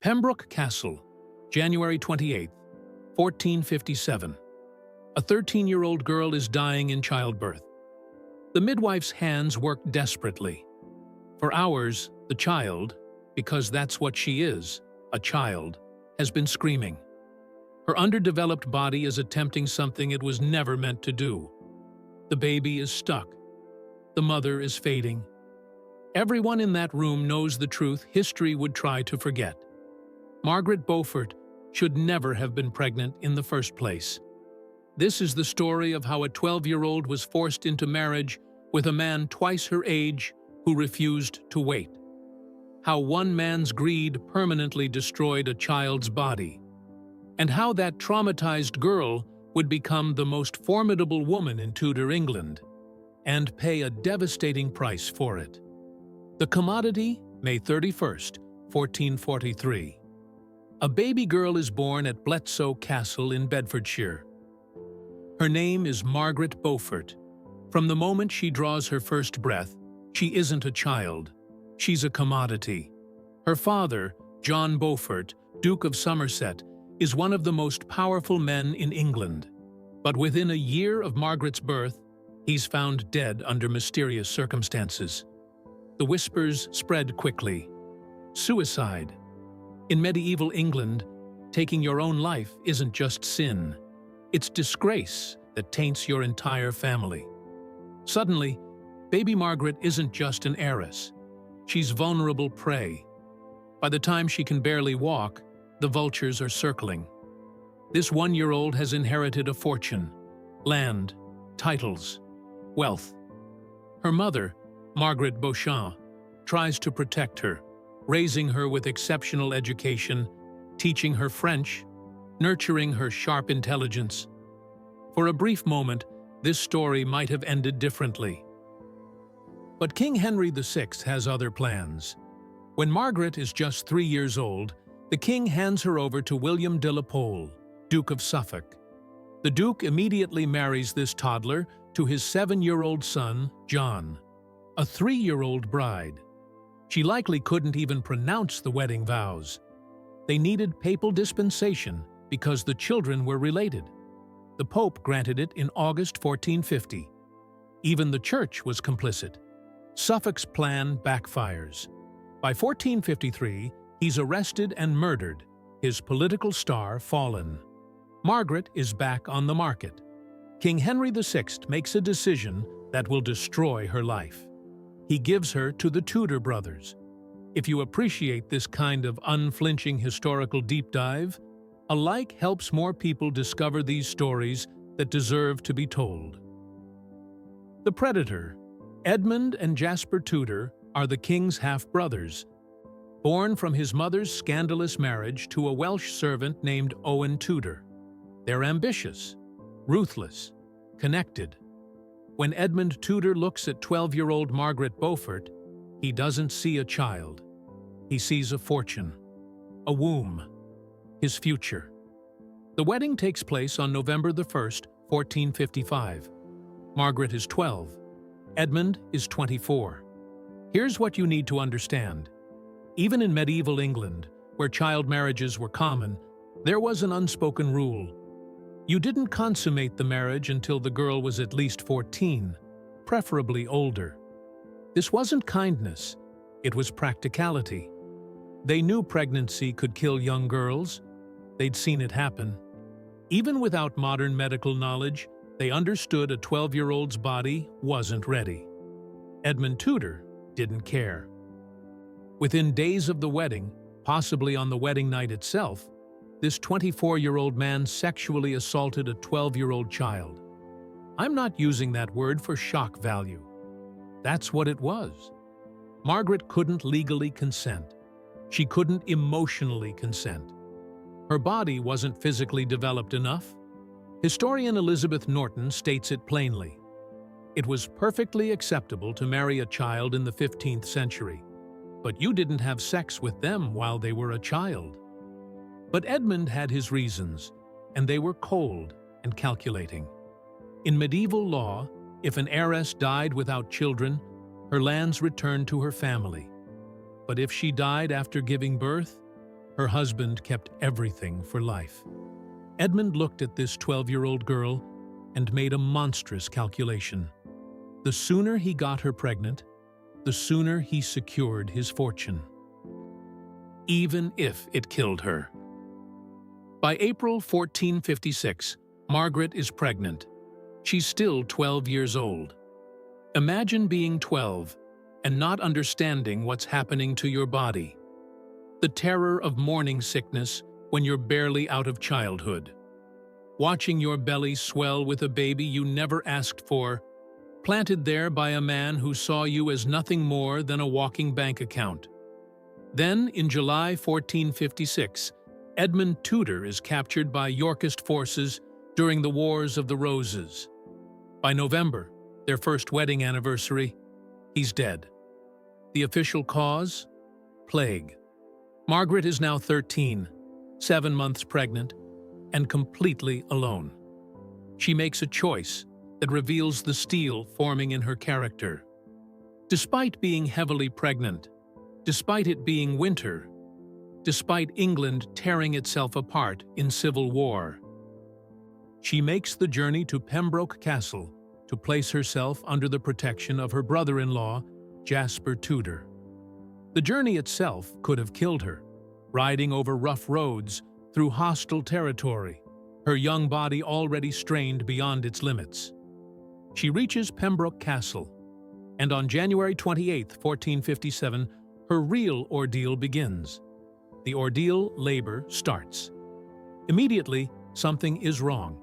Pembroke Castle, January 28, 1457. A 13-year-old girl is dying in childbirth. The midwife's hands work desperately. For hours, the child, because that's what she is, a child, has been screaming. Her underdeveloped body is attempting something it was never meant to do. The baby is stuck. The mother is fading. Everyone in that room knows the truth history would try to forget. Margaret Beaufort should never have been pregnant in the first place. This is the story of how a 12-year-old was forced into marriage with a man twice her age who refused to wait. How one man's greed permanently destroyed a child's body. And how that traumatized girl would become the most formidable woman in Tudor England and pay a devastating price for it. The commodity, May 31st, 1443. A baby girl is born at Bletsoe Castle in Bedfordshire. Her name is Margaret Beaufort. From the moment she draws her first breath, she isn't a child. She's a commodity. Her father, John Beaufort, Duke of Somerset, is one of the most powerful men in England. But within a year of Margaret's birth, he's found dead under mysterious circumstances. The whispers spread quickly. Suicide. In medieval England, taking your own life isn't just sin. It's disgrace that taints your entire family. Suddenly, baby Margaret isn't just an heiress. She's vulnerable prey. By the time she can barely walk, the vultures are circling. This one-year-old has inherited a fortune, land, titles, wealth. Her mother, Margaret Beauchamp, tries to protect her, raising her with exceptional education, teaching her French, nurturing her sharp intelligence. For a brief moment, this story might have ended differently. But King Henry VI has other plans. When Margaret is just 3 years old, the king hands her over to William de la Pole, Duke of Suffolk. The Duke immediately marries this toddler to his 7-year-old son, John, a 3-year-old bride. She likely couldn't even pronounce the wedding vows. They needed papal dispensation because the children were related. The Pope granted it in August 1450. Even the Church was complicit. Suffolk's plan backfires. By 1453, he's arrested and murdered, his political star fallen. Margaret is back on the market. King Henry VI makes a decision that will destroy her life. He gives her to the Tudor brothers. If you appreciate this kind of unflinching historical deep dive, a like helps more people discover these stories that deserve to be told. The Predator. Edmund and Jasper Tudor are the king's half-brothers. Born from his mother's scandalous marriage to a Welsh servant named Owen Tudor. They're ambitious, ruthless, connected. When Edmund Tudor looks at 12-year-old Margaret Beaufort, he doesn't see a child. He sees a fortune, a womb, his future. The wedding takes place on November 1st, 1455. Margaret is 12. Edmund is 24. Here's what you need to understand. Even in medieval England, where child marriages were common, there was an unspoken rule. You didn't consummate the marriage until the girl was at least 14, preferably older. This wasn't kindness, it was practicality. They knew pregnancy could kill young girls. They'd seen it happen. Even without modern medical knowledge, they understood a 12-year-old's body wasn't ready. Edmund Tudor didn't care. Within days of the wedding, possibly on the wedding night itself, this 24-year-old man sexually assaulted a 12-year-old child. I'm not using that word for shock value. That's what it was. Margaret couldn't legally consent. She couldn't emotionally consent. Her body wasn't physically developed enough. Historian Elizabeth Norton states it plainly. It was perfectly acceptable to marry a child in the 15th century, but you didn't have sex with them while they were a child. But Edmund had his reasons, and they were cold and calculating. In medieval law, if an heiress died without children, her lands returned to her family. But if she died after giving birth, Her husband kept everything for life. Edmund looked at this 12-year-old girl and made a monstrous calculation. The sooner he got her pregnant, the sooner he secured his fortune. Even if it killed her. By April 1456, Margaret is pregnant. She's still 12 years old. Imagine being 12 and not understanding what's happening to your body. The terror of morning sickness when you're barely out of childhood. Watching your belly swell with a baby you never asked for, planted there by a man who saw you as nothing more than a walking bank account. Then, in July 1456, Edmund Tudor is captured by Yorkist forces during the Wars of the Roses. By November, their first wedding anniversary, he's dead. The official cause? Plague. Margaret is now 13, 7 months pregnant, and completely alone. She makes a choice that reveals the steel forming in her character. Despite being heavily pregnant, despite it being winter, despite England tearing itself apart in civil war, she makes the journey to Pembroke Castle to place herself under the protection of her brother-in-law, Jasper Tudor. The journey itself could have killed her, riding over rough roads through hostile territory, her young body already strained beyond its limits. She reaches Pembroke Castle, and on January 28, 1457, her real ordeal begins. The ordeal labor starts. Immediately, something is wrong.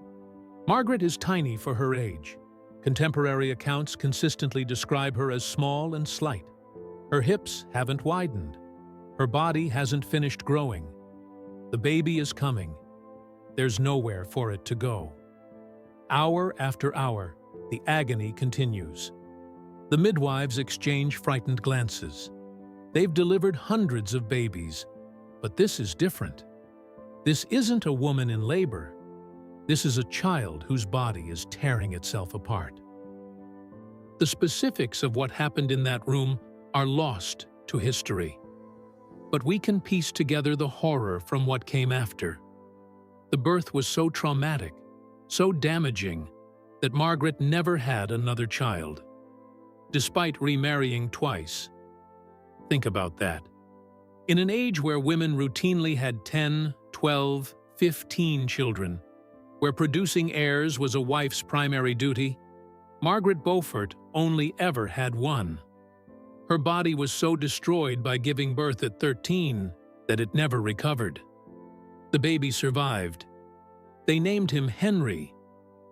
Margaret is tiny for her age. Contemporary accounts consistently describe her as small and slight. Her hips haven't widened. Her body hasn't finished growing. The baby is coming. There's nowhere for it to go. Hour after hour, the agony continues. The midwives exchange frightened glances. They've delivered hundreds of babies, but this is different. This isn't a woman in labor. This is a child whose body is tearing itself apart. The specifics of what happened in that room are lost to history. But we can piece together the horror from what came after. The birth was so traumatic, so damaging, that Margaret never had another child, despite remarrying twice. Think about that. In an age where women routinely had 10, 12, 15 children, where producing heirs was a wife's primary duty, Margaret Beaufort only ever had one. Her body was so destroyed by giving birth at 13 that it never recovered. The baby survived. They named him Henry,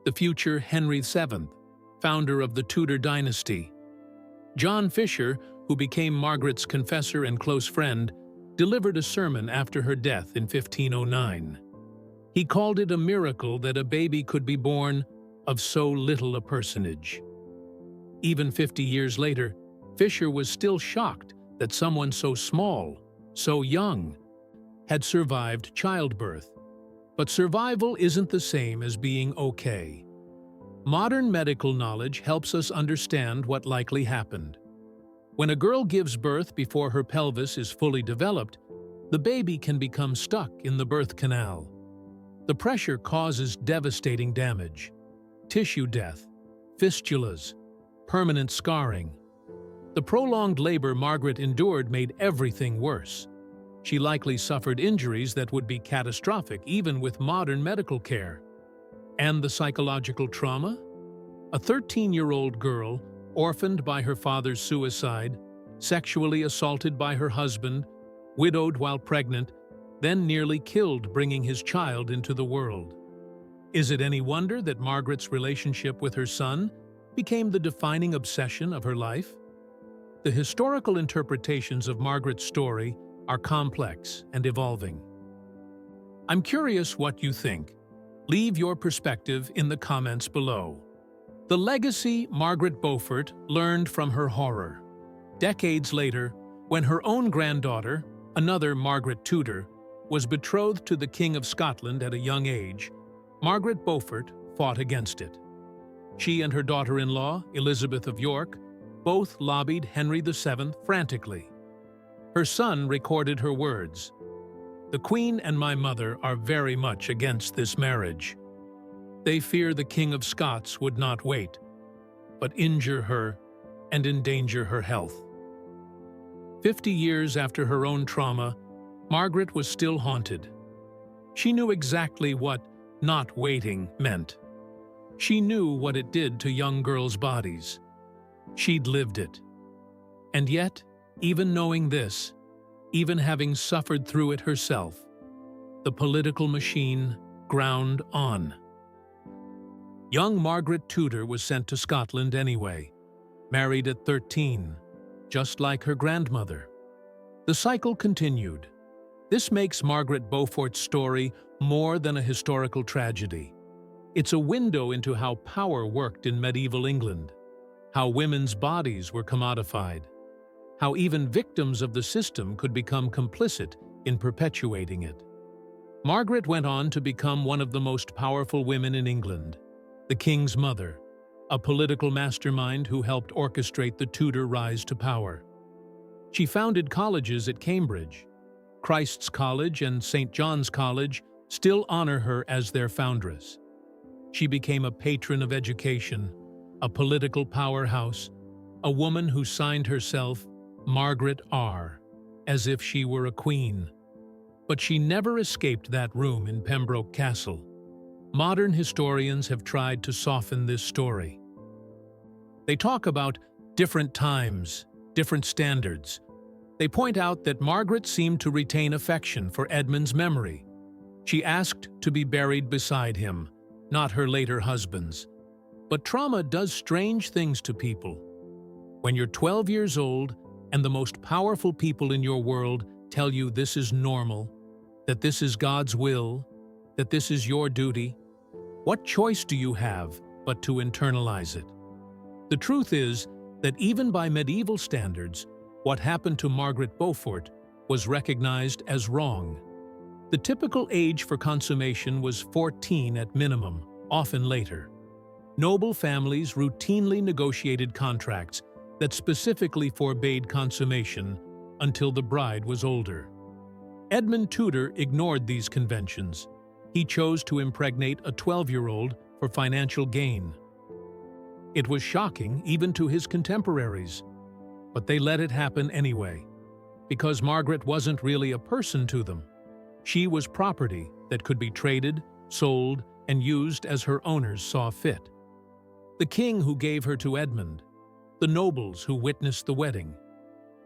the future Henry VII, founder of the Tudor dynasty. John Fisher, who became Margaret's confessor and close friend, delivered a sermon after her death in 1509. He called it a miracle that a baby could be born of so little a personage. Even 50 years later, Fisher was still shocked that someone so small, so young, had survived childbirth. But survival isn't the same as being okay. Modern medical knowledge helps us understand what likely happened. When a girl gives birth before her pelvis is fully developed, the baby can become stuck in the birth canal. The pressure causes devastating damage, tissue death, fistulas, permanent scarring. The prolonged labor Margaret endured made everything worse. She likely suffered injuries that would be catastrophic even with modern medical care. And the psychological trauma? A 13-year-old girl, orphaned by her father's suicide, sexually assaulted by her husband, widowed while pregnant, then nearly killed bringing his child into the world. Is it any wonder that Margaret's relationship with her son became the defining obsession of her life? The historical interpretations of Margaret's story are complex and evolving. I'm curious what you think. Leave your perspective in the comments below. The legacy Margaret Beaufort learned from her horror. Decades later, when her own granddaughter, another Margaret Tudor, was betrothed to the King of Scotland at a young age, Margaret Beaufort fought against it. She and her daughter-in-law, Elizabeth of York, both lobbied Henry VII frantically. Her son recorded her words, The Queen and my mother are very much against this marriage. They fear the King of Scots would not wait, but injure her and endanger her health. 50 years after her own trauma, Margaret was still haunted. She knew exactly what not waiting meant. She knew what it did to young girls' bodies. She'd lived it. And yet, even knowing this, even having suffered through it herself, the political machine ground on. Young Margaret Tudor was sent to Scotland anyway, married at 13, just like her grandmother. The cycle continued. This makes Margaret Beaufort's story more than a historical tragedy. It's a window into how power worked in medieval England, how women's bodies were commodified, how even victims of the system could become complicit in perpetuating it. Margaret went on to become one of the most powerful women in England, the King's mother, a political mastermind who helped orchestrate the Tudor rise to power. She founded colleges at Cambridge. Christ's College and St. John's College still honor her as their foundress. She became a patron of education, a political powerhouse, a woman who signed herself Margaret R., as if she were a queen. But she never escaped that room in Pembroke Castle. Modern historians have tried to soften this story. They talk about different times, different standards. They point out that Margaret seemed to retain affection for Edmund's memory. She asked to be buried beside him, not her later husband's. But trauma does strange things to people. When you're 12 years old and the most powerful people in your world tell you this is normal, that this is God's will, that this is your duty, what choice do you have but to internalize it? The truth is that even by medieval standards, what happened to Margaret Beaufort was recognized as wrong. The typical age for consummation was 14 at minimum, often later. Noble families routinely negotiated contracts that specifically forbade consummation until the bride was older. Edmund Tudor ignored these conventions. He chose to impregnate a 12-year-old for financial gain. It was shocking even to his contemporaries, but they let it happen anyway, because Margaret wasn't really a person to them. She was property that could be traded, sold, and used as her owners saw fit. The king who gave her to Edmund, the nobles who witnessed the wedding,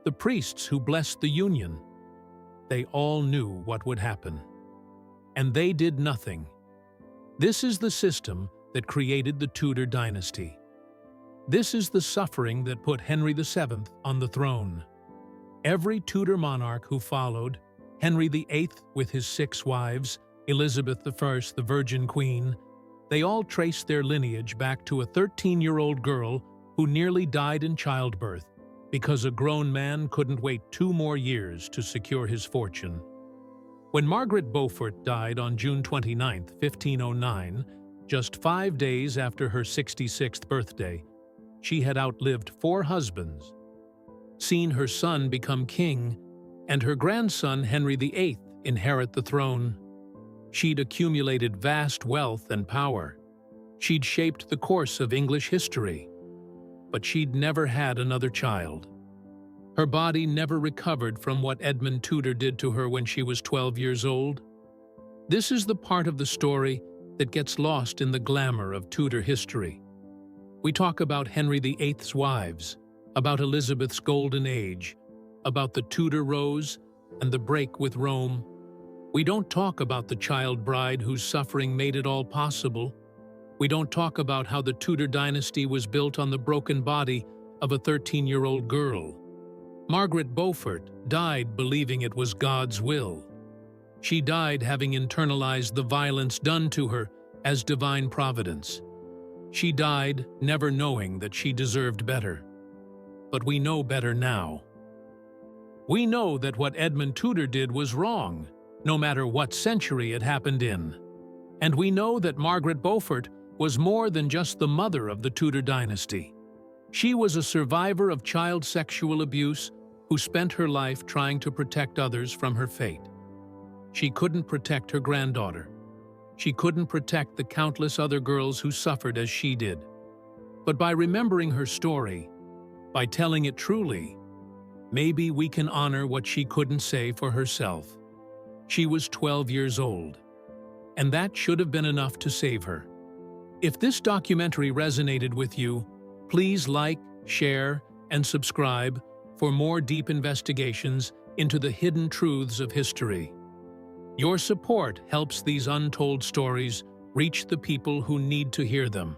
the priests who blessed the union, they all knew what would happen. And they did nothing. This is the system that created the Tudor dynasty. This is the suffering that put Henry VII on the throne. Every Tudor monarch who followed, Henry VIII with his 6 wives, Elizabeth I, the Virgin Queen, they all traced their lineage back to a 13-year-old girl who nearly died in childbirth because a grown man couldn't wait 2 more years to secure his fortune. When Margaret Beaufort died on June 29, 1509, just 5 days after her 66th birthday, she had outlived 4 husbands, seen her son become king, and her grandson Henry VIII inherit the throne. She'd accumulated vast wealth and power. She'd shaped the course of English history. But she'd never had another child. Her body never recovered from what Edmund Tudor did to her when she was 12 years old. This is the part of the story that gets lost in the glamour of Tudor history. We talk about Henry VIII's wives, about Elizabeth's golden age, about the Tudor rose and the break with Rome. We don't talk about the child bride whose suffering made it all possible. We don't talk about how the Tudor dynasty was built on the broken body of a 13-year-old girl. Margaret Beaufort died believing it was God's will. She died having internalized the violence done to her as divine providence. She died never knowing that she deserved better. But we know better now. We know that what Edmund Tudor did was wrong, no matter what century it happened in. And we know that Margaret Beaufort was more than just the mother of the Tudor dynasty. She was a survivor of child sexual abuse who spent her life trying to protect others from her fate. She couldn't protect her granddaughter. She couldn't protect the countless other girls who suffered as she did. But by remembering her story, by telling it truly, maybe we can honor what she couldn't say for herself. She was 12 years old, and that should have been enough to save her. If this documentary resonated with you, please like, share, and subscribe for more deep investigations into the hidden truths of history. Your support helps these untold stories reach the people who need to hear them.